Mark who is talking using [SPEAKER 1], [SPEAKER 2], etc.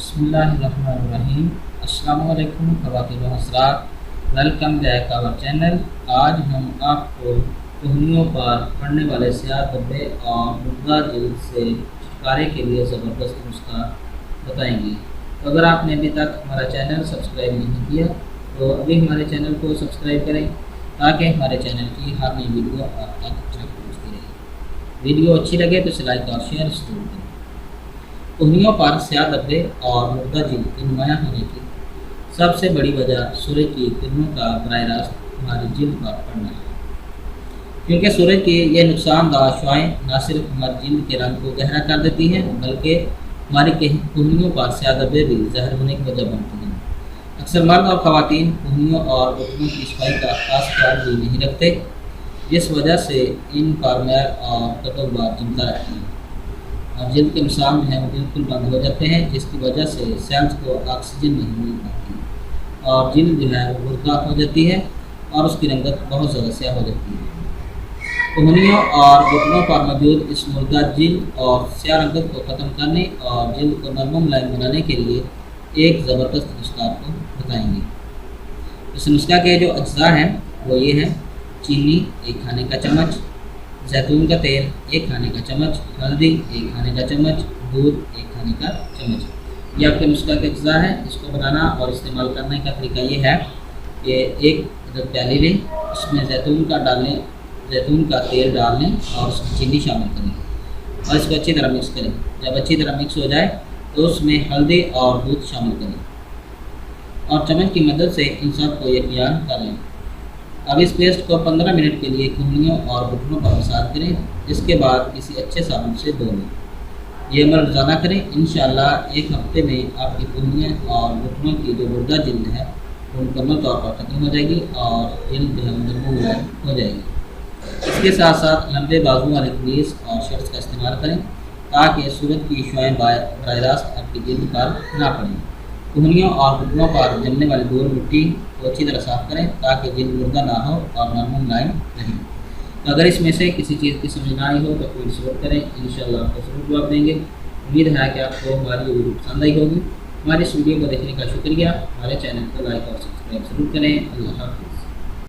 [SPEAKER 1] बिस्मिल्लाहिर्रहमानिर्रहीम। अस्सलामु अलैकुम ख़वातीन व हज़रात, वेलकम बैक आवर चैनल। आज हम आपको कोहनियों पर पड़ने वाले स्याह धब्बे और मुर्दा जल्द से छुटकारे के लिए ज़बरदस्त नुस्खा बताएंगे। तो अगर आपने अभी तक हमारा चैनल सब्सक्राइब नहीं किया तो अभी हमारे चैनल को सब्सक्राइब करें ताकि हमारे चैनल की हर नई वीडियो आप तक पहुँचती रहे। वीडियो अच्छी लगे तो इसे लाइक और शेयर जरूर करें। कोहनियों पर स्याह धब्बे और मुर्दा जल्द के नुमायाँ होने की सबसे बड़ी वजह सूरज की किरणों का बराह रास्त हमारी जल्द पर पड़ना है, क्योंकि सूरज की ये नुकसानदा शुआएँ न सिर्फ हमारी जल्द के रंग को गहरा कर देती हैं बल्कि हमारी कोहनियों पर स्याह धब्बे भी ज़हर होने की वजह बनती हैं। अक्सर मर्द और ख़वातीन कोहनियों और घुटनों की सफाई का खास ख्याल भी नहीं रखते, जिस वजह से इन पर मैल और कतुबात जमता रहता है और जल्द के निशान जो है वो बिल्कुल बंद हो जाते हैं, जिसकी वजह से सेल्स को ऑक्सीजन नहीं मिल पाती और जल्द जो है वो मुर्दा हो जाती है और उसकी रंगत बहुत ज़्यादा स्याह हो जाती है। कोहनियों और घुटनों पर मौजूद इस मुर्दा जल्द और स्याह रंगत को ख़त्म करने और जल्द को नरम मुलायम बनाने के लिए एक ज़बरदस्त नुस्खा आपको बताएंगे। इस नुस्खा के जो अज्जा हैं वो ये हैं: चीनी 1 खाने का चम्मच, जैतून का तेल 1 खाने का चम्मच, हल्दी 1 खाने का चम्मच, दूध 1 खाने का चम्मच। ये आपके नुस्खा के अज्जा है। इसको बनाना और इस्तेमाल करने का तरीका ये है कि एक प्याली लें, उसमें जैतून का तेल डाल लें और उसमें चीनी शामिल करें और इसको अच्छी तरह मिक्स करें। जब अच्छी तरह मिक्स हो जाए तो उसमें हल्दी और दूध शामिल करें और चम्मच की मदद से इन सब को यकजान कर लें। अब इस पेस्ट को 15 मिनट के लिए कोहनियों और घुटनों पर मसाज करें। इसके बाद किसी अच्छे साबुन से धो लें। ये अमल रोज़ाना करें। इंशाअल्लाह 1 हफ्ते में आपकी कोहनियों और घुटनों की जो मुर्दा जल्द है वो मुकम्मल तौर पर ख़त्म हो जाएगी और जल्द जो है नरम मुलायम हो जाएगी। इसके साथ साथ लंबे बाजू वाले कमीज़ और शर्ट्स का इस्तेमाल करें ताकि सूरज की शुआएँ बराह रास्त आपकी जल्द पर ना पड़ें। कोहनियों और घुटनों पर जमने वाली धूल मिट्टी को अच्छी तरह साफ़ करें ताकि जल्द मुर्दा ना हो और नरम मुलायम रहे। तो अगर इसमें से किसी चीज़ की समझ ना आई हो तो कोई सपोर्ट करें, इंशाअल्लाह आपको ज़रूर जवाब देंगे। उम्मीद है कि आपको हमारी ये वीडियो पसंद आई होगी। हमारी इस वीडियो को देखने का शुक्रिया। हमारे चैनल को लाइक और सब्सक्राइब ज़रूर करें। अल्लाह हाफ़िज़।